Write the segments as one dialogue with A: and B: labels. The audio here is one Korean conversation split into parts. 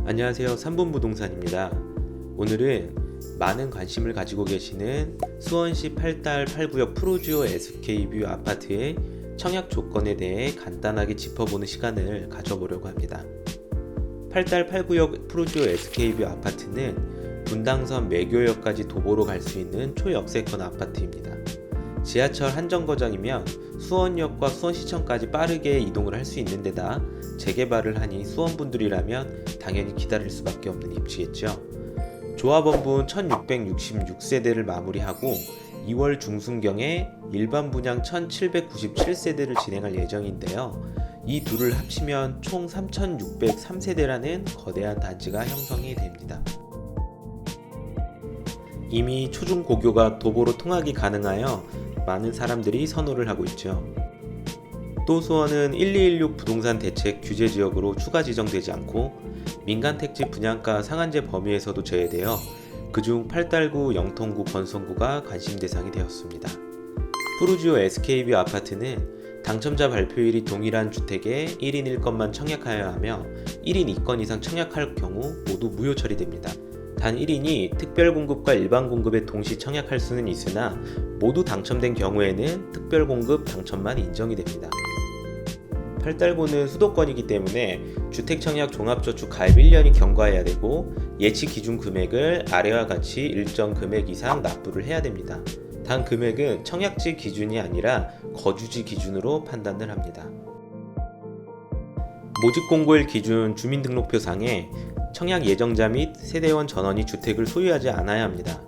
A: 안녕하세요. 3분 부동산입니다. 오늘은 많은 관심을 가지고 계시는 수원시 8달 8구역 프루지오 SK뷰 아파트의 청약 조건에 대해 간단하게 짚어보는 시간을 가져보려고 합니다. 8달 8구역 프루지오 SK뷰 아파트는 분당선 매교역까지 도보로 갈 수 있는 초역세권 아파트입니다. 지하철 한정거장이면 수원역과 수원시청까지 빠르게 이동을 할 수 있는 데다 재개발을 하니 수원분들이라면 당연히 기다릴 수밖에 없는 입지겠죠. 조합원분 1666세대를 마무리하고 2월 중순경에 일반 분양 1797세대를 진행할 예정인데요. 이 둘을 합치면 총 3603세대라는 거대한 단지가 형성이 됩니다. 이미 초중고교가 도보로 통학이 가능하여 많은 사람들이 선호를 하고 있죠. 또 수원은 1216 부동산 대책 규제 지역으로 추가 지정되지 않고 민간 택지 분양가 상한제 범위에서도 제외되어 그중 8달구, 영통구, 건성구가 관심 대상이 되었습니다. 프루지오 SK뷰 아파트는 당첨자 발표일이 동일한 주택에 1인 1건만 청약하여야 하며 1인 2건 이상 청약할 경우 모두 무효 처리됩니다. 단 1인이 특별공급과 일반공급에 동시 청약할 수는 있으나 모두 당첨된 경우에는 특별공급 당첨만 인정이 됩니다. 8달구는 수도권이기 때문에 주택청약 종합저축 가입 1년이 경과해야 되고 예치 기준 금액을 아래와 같이 일정 금액 이상 납부를 해야 됩니다. 단 금액은 청약지 기준이 아니라 거주지 기준으로 판단을 합니다. 모집공고일 기준 주민등록표상에 청약 예정자 및 세대원 전원이 주택을 소유하지 않아야 합니다.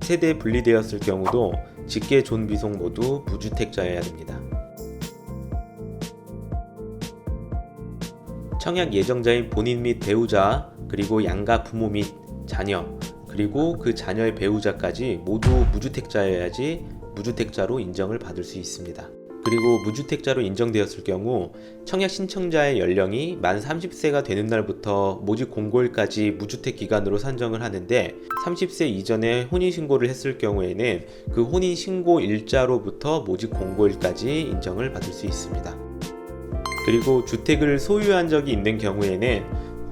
A: 세대 분리되었을 경우도 직계 존비속 모두 무주택자여야 됩니다. 청약 예정자인 본인 및 배우자, 그리고 양가 부모 및 자녀, 그리고 그 자녀의 배우자까지 모두 무주택자여야지 무주택자로 인정을 받을 수 있습니다. 그리고 무주택자로 인정되었을 경우 청약 신청자의 연령이 만 30세가 되는 날부터 모집 공고일까지 무주택 기간으로 산정을 하는데 30세 이전에 혼인신고를 했을 경우에는 그 혼인신고 일자로부터 모집 공고일까지 인정을 받을 수 있습니다. 그리고 주택을 소유한 적이 있는 경우에는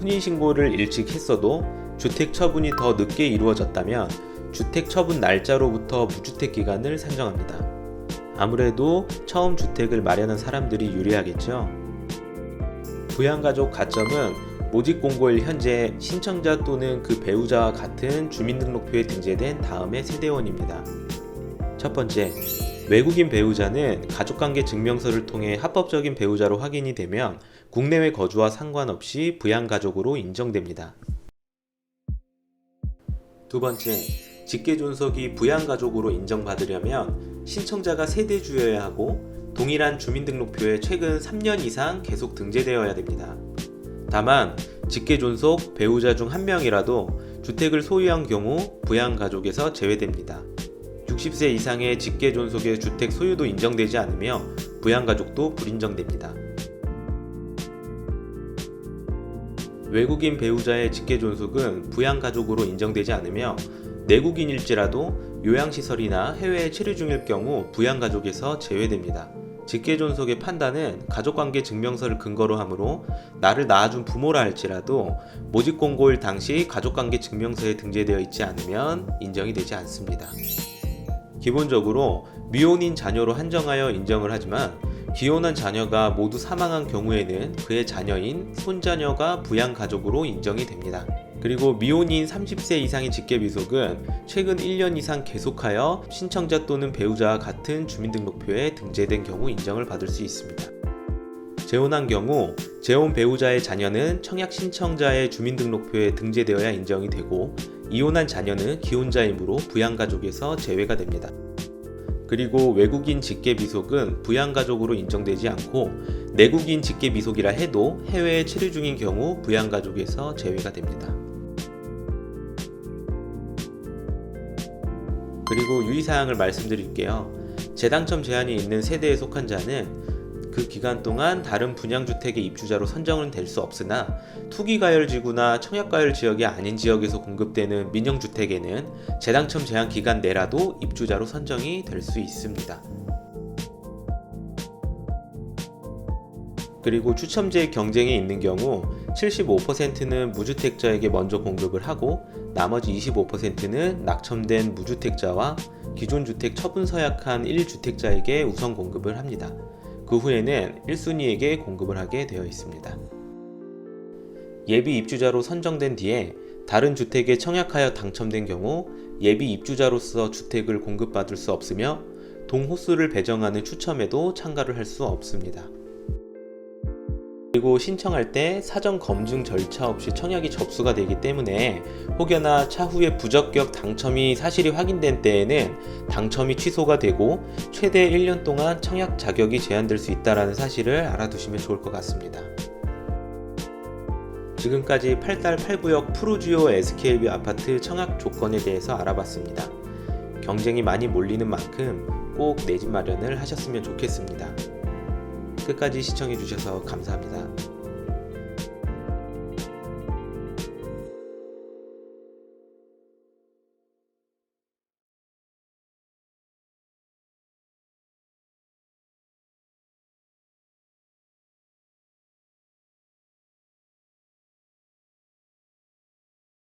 A: 혼인신고를 일찍 했어도 주택 처분이 더 늦게 이루어졌다면 주택 처분 날짜로부터 무주택 기간을 산정합니다. 아무래도 처음 주택을 마련한 사람들이 유리하겠죠. 부양가족 가점은 모집공고일 현재 신청자 또는 그 배우자와 같은 주민등록표에 등재된 다음의 세대원입니다. 첫 번째, 외국인 배우자는 가족관계 증명서를 통해 합법적인 배우자로 확인이 되면 국내외 거주와 상관없이 부양가족으로 인정됩니다. 두 번째, 직계존속이 부양가족으로 인정받으려면 신청자가 세대주여야 하고 동일한 주민등록표에 최근 3년 이상 계속 등재되어야 됩니다. 다만 직계존속 배우자 중 한 명이라도 주택을 소유한 경우 부양가족에서 제외됩니다. 60세 이상의 직계존속의 주택 소유도 인정되지 않으며 부양가족도 불인정됩니다. 외국인 배우자의 직계존속은 부양가족으로 인정되지 않으며 내국인일지라도 요양시설이나 해외에 체류 중일 경우 부양가족에서 제외됩니다. 직계존속의 판단은 가족관계 증명서를 근거로 하므로 나를 낳아준 부모라 할지라도 모집공고일 당시 가족관계 증명서에 등재되어 있지 않으면 인정이 되지 않습니다. 기본적으로 미혼인 자녀로 한정하여 인정을 하지만 기혼한 자녀가 모두 사망한 경우에는 그의 자녀인 손자녀가 부양가족으로 인정이 됩니다. 그리고 미혼인 30세 이상의 직계비속은 최근 1년 이상 계속하여 신청자 또는 배우자와 같은 주민등록표에 등재된 경우 인정을 받을 수 있습니다. 재혼한 경우 재혼 배우자의 자녀는 청약 신청자의 주민등록표에 등재되어야 인정이 되고 이혼한 자녀는 기혼자이므로 부양가족에서 제외가 됩니다. 그리고 외국인 직계비속은 부양가족으로 인정되지 않고 내국인 직계비속이라 해도 해외에 체류 중인 경우 부양가족에서 제외가 됩니다. 그리고 유의사항을 말씀드릴게요. 재당첨 제한이 있는 세대에 속한 자는 그 기간 동안 다른 분양주택의 입주자로 선정은 될 수 없으나 투기가열지구나 청약가열 지역이 아닌 지역에서 공급되는 민영주택에는 재당첨 제한 기간 내라도 입주자로 선정이 될 수 있습니다. 그리고 추첨제 경쟁이 있는 경우 75%는 무주택자에게 먼저 공급을 하고 나머지 25%는 낙첨된 무주택자와 기존 주택 처분 서약한 1주택자에게 우선 공급을 합니다. 그 후에는 1순위에게 공급을 하게 되어 있습니다. 예비 입주자로 선정된 뒤에 다른 주택에 청약하여 당첨된 경우 예비 입주자로서 주택을 공급받을 수 없으며 동호수를 배정하는 추첨에도 참가를 할 수 없습니다. 그리고 신청할 때 사전 검증 절차 없이 청약이 접수가 되기 때문에 혹여나 차후에 부적격 당첨이 사실이 확인된 때에는 당첨이 취소가 되고 최대 1년 동안 청약 자격이 제한될 수 있다는 사실을 알아두시면 좋을 것 같습니다. 지금까지 8달 8구역 푸르지오 SKB 아파트 청약 조건에 대해서 알아봤습니다. 경쟁이 많이 몰리는 만큼 꼭 내 집 마련을 하셨으면 좋겠습니다. 끝까지 시청해주셔서 감사합니다.